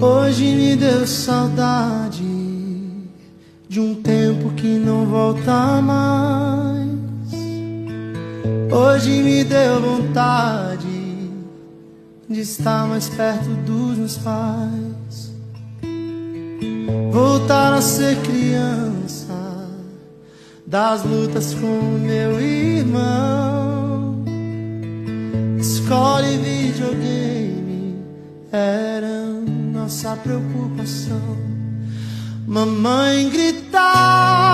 Hoje me deu saudade de um tempo que não volta mais. Hoje me deu vontade de estar mais perto dos meus pais. Voltar a ser criança, das lutas com meu irmão. Escola e videogame eram nossa preocupação. Mamãe gritava